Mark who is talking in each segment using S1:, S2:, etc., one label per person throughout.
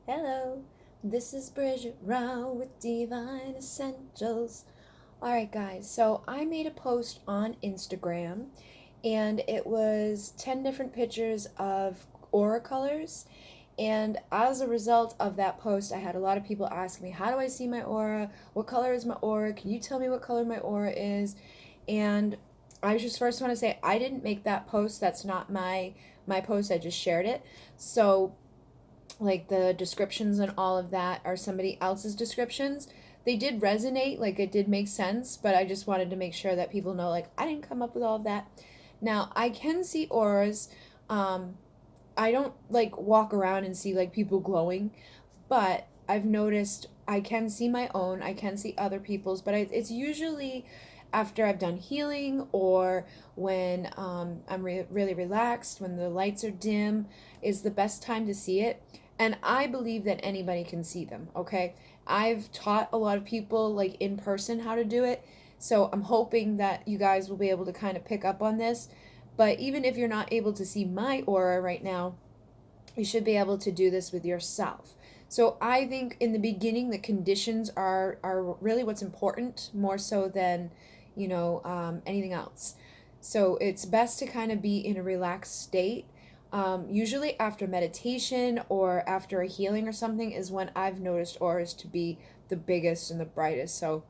S1: Hello, this is Bridget Rao with Divine Essentials. Alright, guys, so I made a post on Instagram and it was 10 different pictures of aura colors. And as a result of that post, I had a lot of people ask me, how do I see my aura? What color is my aura? Can you tell me what color my aura is? And I just first want to say I didn't make that post. That's not my post. I just shared it. So like the descriptions and all of that are somebody else's descriptions. They did resonate, like it did make sense, but I just wanted to make sure that people know, like, I didn't come up with all of that. Now, I can see auras. Um, I don't like walk around and see like people glowing, but I've noticed I can see my own, I can see other people's, but it's usually after I've done healing or when I'm really relaxed, when the lights are dim, is the best time to see it. And I believe that anybody can see them, okay? I've taught a lot of people like in person how to do it. So I'm hoping that you guys will be able to kind of pick up on this. But even if you're not able to see my aura right now, you should be able to do this with yourself. So I think in the beginning, the conditions are really what's important, more so than, anything else. So it's best to kind of be in a relaxed state. Usually after meditation or after a healing or something is when I've noticed auras to be the biggest and the brightest. So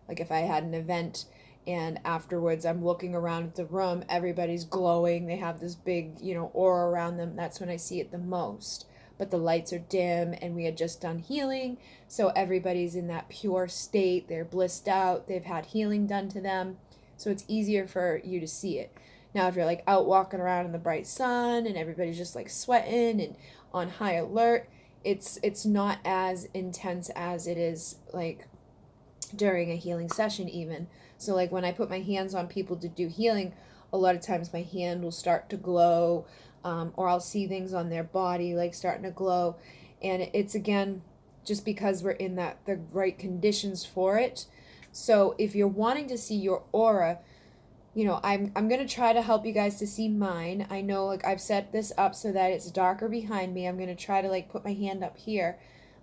S1: like if I had an event and afterwards I'm looking around at the room, everybody's glowing, they have this big, aura around them, that's when I see it the most. But the lights are dim and we had just done healing, so everybody's in that pure state, they're blissed out, they've had healing done to them, so it's easier for you to see it. Now if you're like out walking around in the bright sun and everybody's just like sweating and on high alert, it's not as intense as it is like during a healing session even. So like when I put my hands on people to do healing, a lot of times my hand will start to glow, or I'll see things on their body like starting to glow, and it's again just because we're in the right conditions for it. So if you're wanting to see your aura, I'm gonna try to help you guys to see mine. I know like I've set this up so that it's darker behind me. I'm gonna try to like put my hand up here.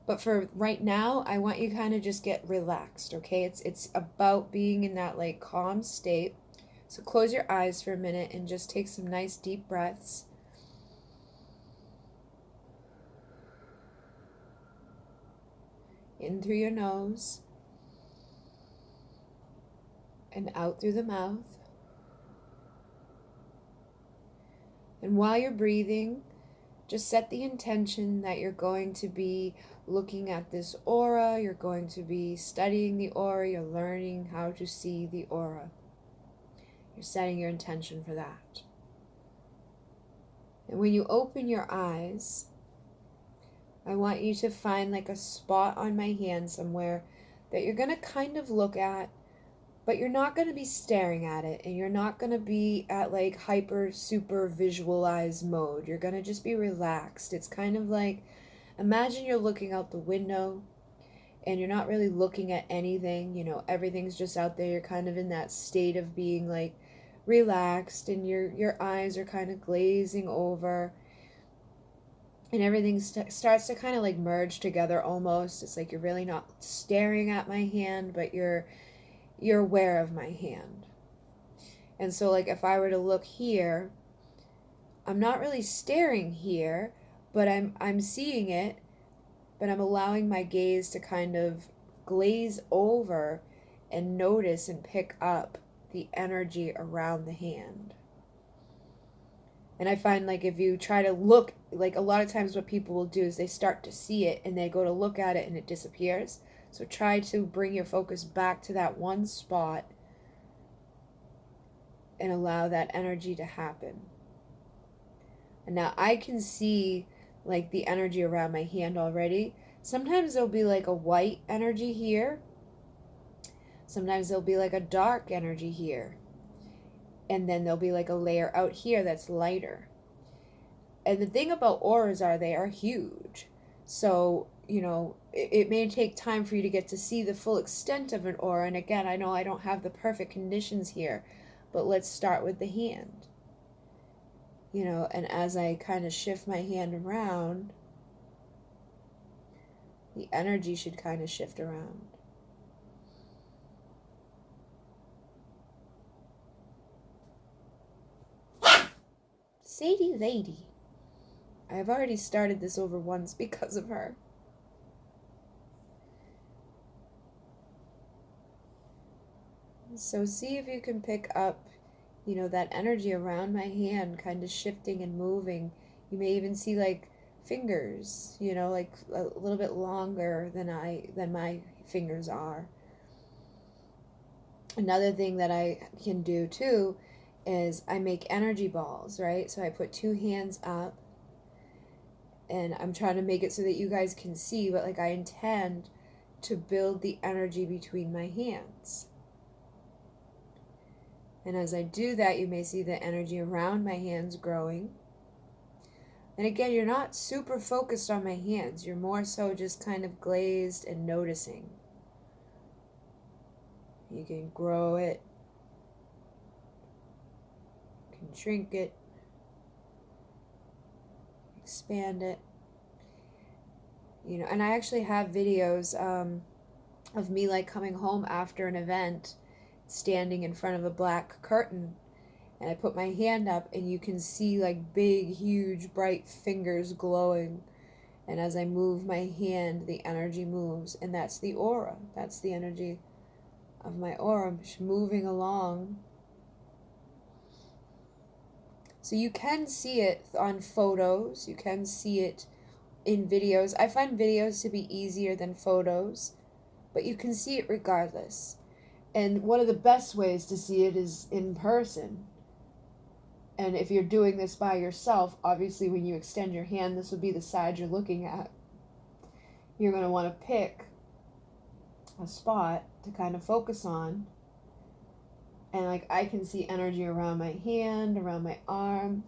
S1: But for right now, I want you kind of just get relaxed, okay? It's about being in that like calm state. So close your eyes for a minute and just take some nice deep breaths in through your nose and out through the mouth. And while you're breathing, just set the intention that you're going to be looking at this aura, you're going to be studying the aura, you're learning how to see the aura. You're setting your intention for that. And when you open your eyes, I want you to find like a spot on my hand somewhere that you're going to kind of look at, but you're not going to be staring at it, and you're not going to be at like hyper super visualize mode. You're going to just be relaxed. It's kind of like, imagine you're looking out the window and you're not really looking at anything, everything's just out there. You're kind of in that state of being like relaxed, and your eyes are kind of glazing over, and everything starts to kind of like merge together almost. It's like you're really not staring at my hand, but you're aware of my hand. And so like if I were to look here, I'm not really staring here, but I'm seeing it, but I'm allowing my gaze to kind of glaze over and notice and pick up the energy around the hand. And I find like if you try to look, like a lot of times what people will do is they start to see it and they go to look at it and it disappears. So try to bring your focus back to that one spot and allow that energy to happen. And now I can see like the energy around my hand already. Sometimes there'll be like a white energy here. Sometimes there'll be like a dark energy here. And then there'll be like a layer out here that's lighter. And the thing about auras are they are huge. So, it may take time for you to get to see the full extent of an aura. And again, I know I don't have the perfect conditions here, but let's start with the hand. And as I kind of shift my hand around, The energy should kind of shift around. Sadie lady. I have already started this over once because of her. So see if you can pick up, that energy around my hand kind of shifting and moving. You may even see like fingers, like a little bit longer than my fingers are. Another thing that I can do too is I make energy balls, right? So I put two hands up and I'm trying to make it so that you guys can see, but like I intend to build the energy between my hands. And as I do that, you may see the energy around my hands growing. And again, you're not super focused on my hands. You're more so just kind of glazed and noticing. You can grow it. You can shrink it. Expand it. And I actually have videos of me like coming home after an event, standing in front of a black curtain, and I put my hand up and you can see like big, huge, bright fingers glowing. And as I move my hand, the energy moves, and that's the aura. That's the energy of my aura moving along. So you can see it on photos. You can see it in videos. I find videos to be easier than photos, but you can see it regardless. And one of the best ways to see it is in person. And if you're doing this by yourself, obviously when you extend your hand, this would be the side you're looking at. You're going to want to pick a spot to kind of focus on. And like I can see energy around my hand, around my arm.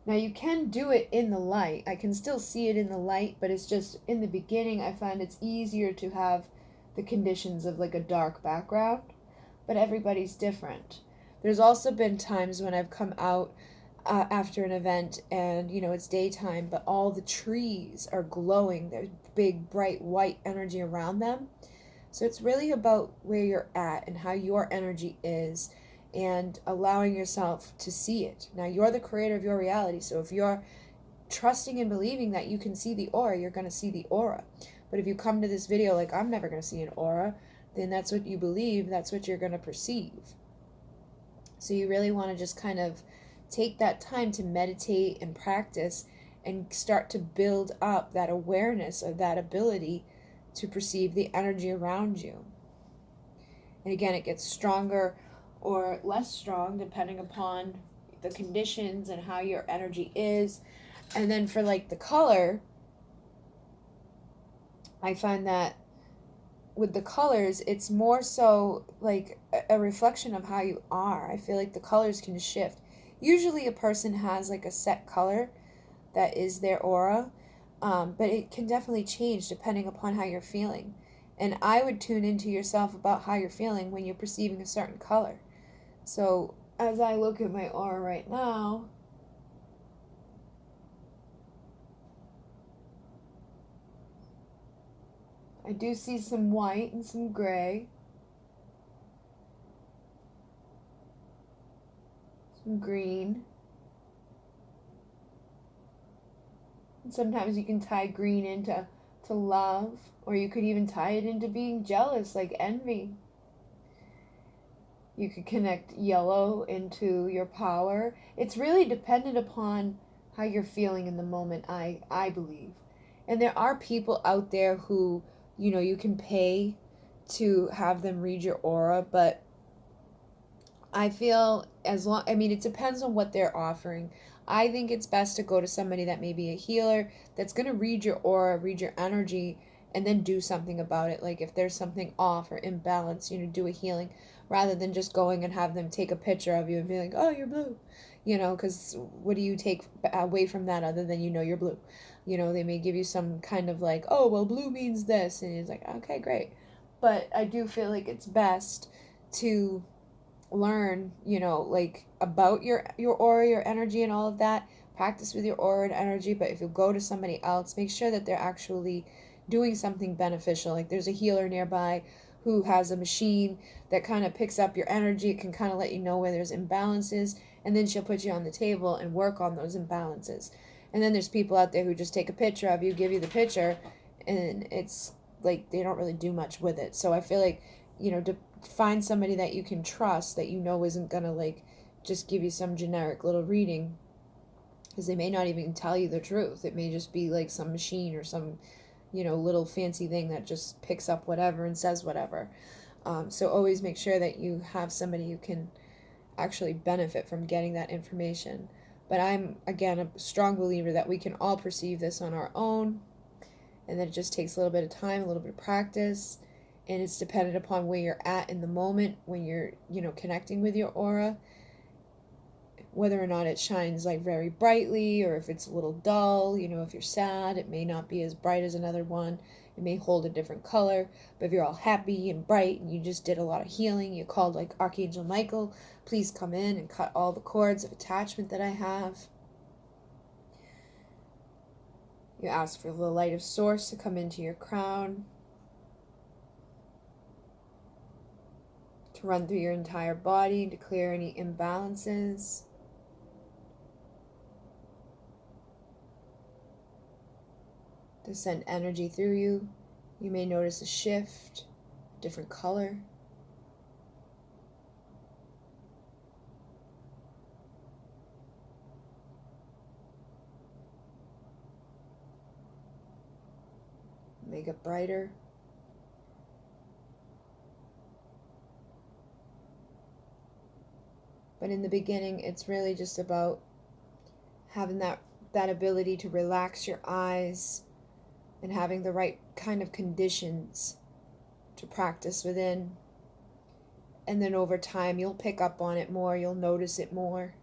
S1: Now you can do it in the light. I can still see it in the light, but it's just in the beginning I find it's easier to have the conditions of like a dark background, but everybody's different. There's also been times when I've come out after an event and it's daytime, but all the trees are glowing. There's big bright white energy around them. So it's really about where you're at and how your energy is and allowing yourself to see it. Now you're the creator of your reality, so if you're trusting and believing that you can see the aura, you're going to see the aura. But if you come to this video like, I'm never going to see an aura, then that's what you believe, that's what you're going to perceive. So you really want to just kind of take that time to meditate and practice and start to build up that awareness of that ability to perceive the energy around you. And again, it gets stronger or less strong depending upon the conditions and how your energy is. And then for like the color, I find that with the colors, it's more so like a reflection of how you are. I feel like the colors can shift. Usually a person has like a set color that is their aura, but it can definitely change depending upon how you're feeling. And I would tune into yourself about how you're feeling when you're perceiving a certain color. So as I look at my aura right now, I do see some white and some gray, some green. And sometimes you can tie green into love, or you could even tie it into being jealous, like envy. You could connect yellow into your power. It's really dependent upon how you're feeling in the moment, I believe. And there are people out there who, you can pay to have them read your aura, but I feel it depends on what they're offering. I think it's best to go to somebody that may be a healer that's going to read your aura, read your energy, and then do something about it. Like if there's something off or imbalance, do a healing rather than just going and have them take a picture of you and be like, oh, you're blue. Because what do you take away from that other than you're blue? They may give you some kind of like, oh, well, blue means this. And it's like, okay, great. But I do feel like it's best to learn, like about your aura, your energy and all of that. Practice with your aura and energy, but if you go to somebody else, make sure that they're actually doing something beneficial. Like there's a healer nearby who has a machine that kind of picks up your energy. It can kind of let you know where there's imbalances, and then she'll put you on the table and work on those imbalances. And then there's people out there who just take a picture of you, give you the picture, and it's like they don't really do much with it. So I feel like, to find somebody that you can trust, that isn't gonna like just give you some generic little reading, because they may not even tell you the truth. It may just be like some machine or some little fancy thing that just picks up whatever and says whatever. So always make sure that you have somebody who can actually benefit from getting that information. But I'm, again, a strong believer that we can all perceive this on our own, and that it just takes a little bit of time, a little bit of practice, and it's dependent upon where you're at in the moment when you're, connecting with your aura, whether or not it shines like very brightly, or if it's a little dull. If you're sad, it may not be as bright as another one. It may hold a different color. But if you're all happy and bright and you just did a lot of healing, you called like Archangel Michael, please come in and cut all the cords of attachment that I have. You ask for the light of source to come into your crown, to run through your entire body, to clear any imbalances. To send energy through you. You may notice a shift, different color. Make it brighter. But in the beginning, it's really just about having that ability to relax your eyes, and having the right kind of conditions to practice within. And then over time, you'll pick up on it more. You'll notice it more.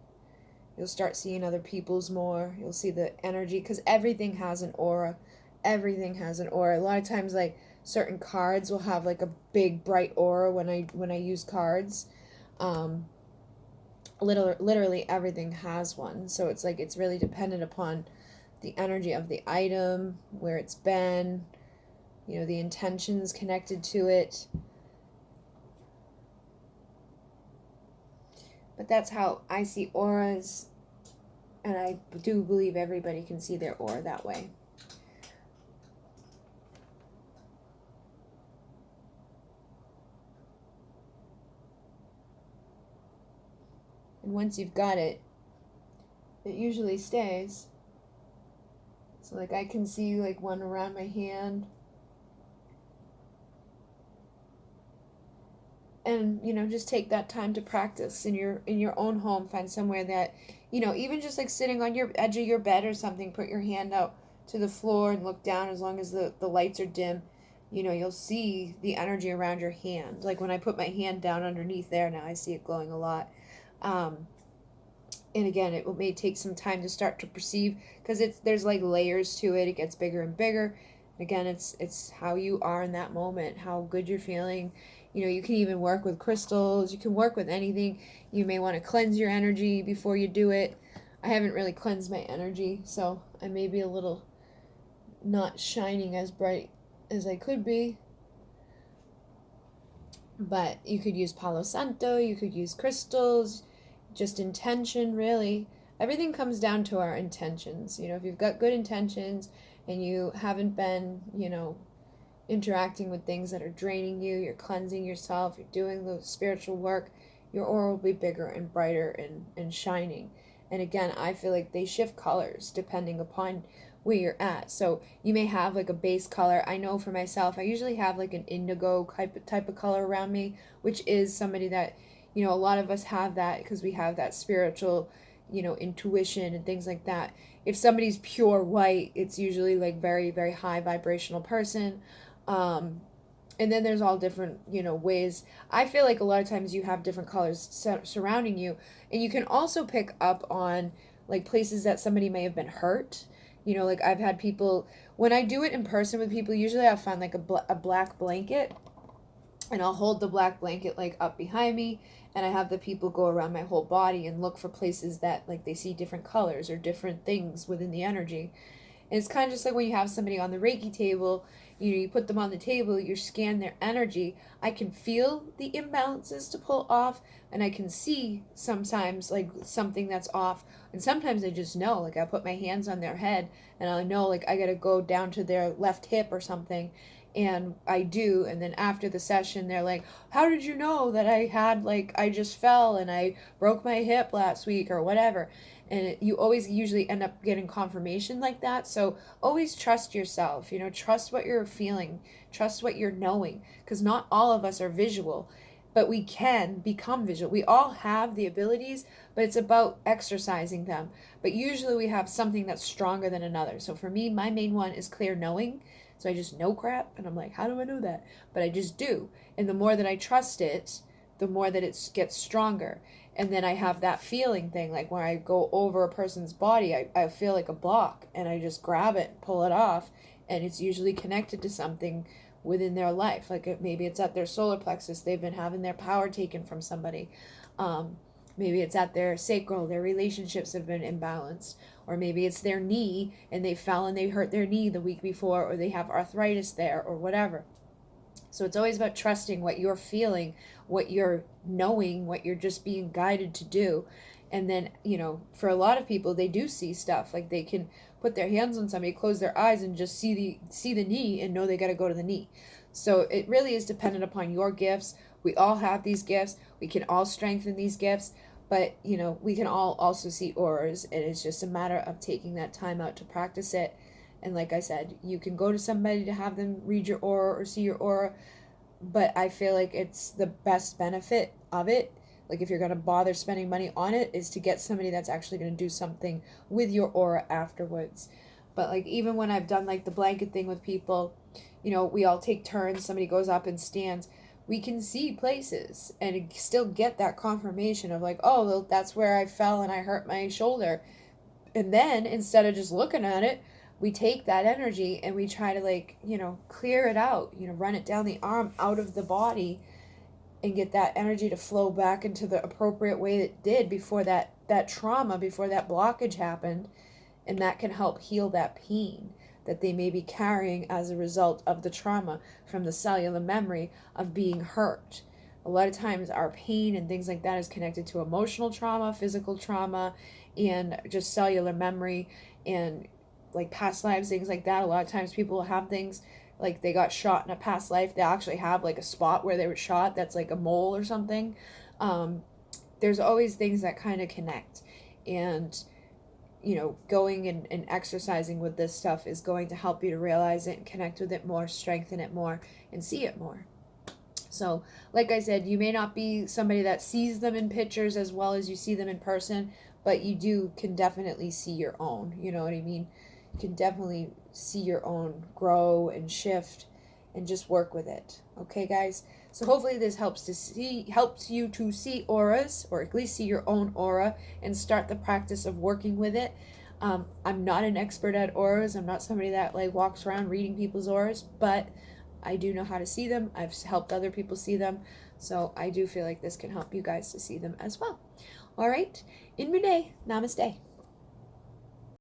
S1: You'll start seeing other people's more. You'll see the energy, because everything has an aura. Everything has an aura. A lot of times, like, certain cards will have like a big bright aura when I use cards. Literally everything has one. So it's like it's really dependent upon the energy of the item, where it's been, the intentions connected to it. But that's how I see auras, and I do believe everybody can see their aura that way. And once you've got it, it usually stays. So like I can see like one around my hand. And, just take that time to practice in your own home. Find somewhere that, even just like sitting on your edge of your bed or something, put your hand out to the floor and look down. As long as the lights are dim, you'll see the energy around your hand. Like when I put my hand down underneath there, now I see it glowing a lot. And again, it may take some time to start to perceive, because there's like layers to it. It gets bigger and bigger. And again, it's how you are in that moment, how good you're feeling. You can even work with crystals. You can work with anything. You may want to cleanse your energy before you do it. I haven't really cleansed my energy, so I may be a little not shining as bright as I could be. But you could use Palo Santo. You could use crystals. Just intention, really. Everything comes down to our intentions. If you've got good intentions and you haven't been, interacting with things that are draining you, you're cleansing yourself, you're doing the spiritual work, your aura will be bigger and brighter and shining. And again, I feel like they shift colors depending upon where you're at. So you may have like a base color. I know for myself, I usually have like an indigo type of color around me, which is somebody that, a lot of us have that, because we have that spiritual, intuition and things like that. If somebody's pure white, it's usually like very, very high vibrational person. And then there's all different, ways. I feel like a lot of times you have different colors surrounding you. And you can also pick up on like places that somebody may have been hurt. Like I've had people, when I do it in person with people, usually I'll find like a black blanket, and I'll hold the black blanket like up behind me, and I have the people go around my whole body and look for places that like they see different colors or different things within the energy. And it's kind of just like when you have somebody on the Reiki table, you put them on the table, you scan their energy. I can feel the imbalances to pull off, and I can see sometimes like something that's off. And sometimes I just know, like I put my hands on their head and I know like I gotta go down to their left hip or something. And I do, and then after the session, they're like, how did you know that I had, like, I just fell and I broke my hip last week or whatever? And you always usually end up getting confirmation like that. So always trust yourself, trust what you're feeling, trust what you're knowing, because not all of us are visual, but we can become visual. We all have the abilities, but it's about exercising them. But usually we have something that's stronger than another. So for me, my main one is clear knowing. So I just know crap, and I'm like, how do I know that? But I just do. And the more that I trust it, the more that it gets stronger. And then I have that feeling thing, like when I go over a person's body, I feel like a block, and I just grab it, pull it off, and it's usually connected to something within their life. Like maybe it's at their solar plexus, they've been having their power taken from somebody. Maybe it's at their sacral, their relationships have been imbalanced. Or maybe it's their knee and they fell and they hurt their knee the week before, or they have arthritis there, or whatever. So it's always about trusting what you're feeling, what you're knowing, what you're just being guided to do. And then, for a lot of people, they do see stuff. Like they can put their hands on somebody, close their eyes, and just see the knee and know they got to go to the knee. So it really is dependent upon your gifts. We all have these gifts. We can all strengthen these gifts. But, we can all also see auras, and it's just a matter of taking that time out to practice it. And like I said, you can go to somebody to have them read your aura or see your aura, but I feel like it's the best benefit of it. Like if you're going to bother spending money on it, is to get somebody that's actually going to do something with your aura afterwards. But like even when I've done like the blanket thing with people, we all take turns, somebody goes up and stands, we can see places and still get that confirmation of like, oh, well, that's where I fell and I hurt my shoulder. And then instead of just looking at it, we take that energy and we try to like, clear it out, run it down the arm out of the body and get that energy to flow back into the appropriate way it did before that trauma, before that blockage happened. And that can help heal that pain that they may be carrying as a result of the trauma from the cellular memory of being hurt. A lot of times our pain and things like that is connected to emotional trauma, physical trauma, and just cellular memory and like past lives, things like that. A lot of times people have things like they got shot in a past life. They actually have like a spot where they were shot that's like a mole or something. There's always things that kind of connect. And going and exercising with this stuff is going to help you to realize it and connect with it more, strengthen it more, and see it more. So, like I said, you may not be somebody that sees them in pictures as well as you see them in person, but you can definitely see your own. You know what I mean? You can definitely see your own grow and shift and just work with it. Okay, guys? So hopefully this helps you to see auras, or at least see your own aura, and start the practice of working with it. I'm not an expert at auras. I'm not somebody that like walks around reading people's auras, but I do know how to see them. I've helped other people see them. So I do feel like this can help you guys to see them as well. All right. In Namaste.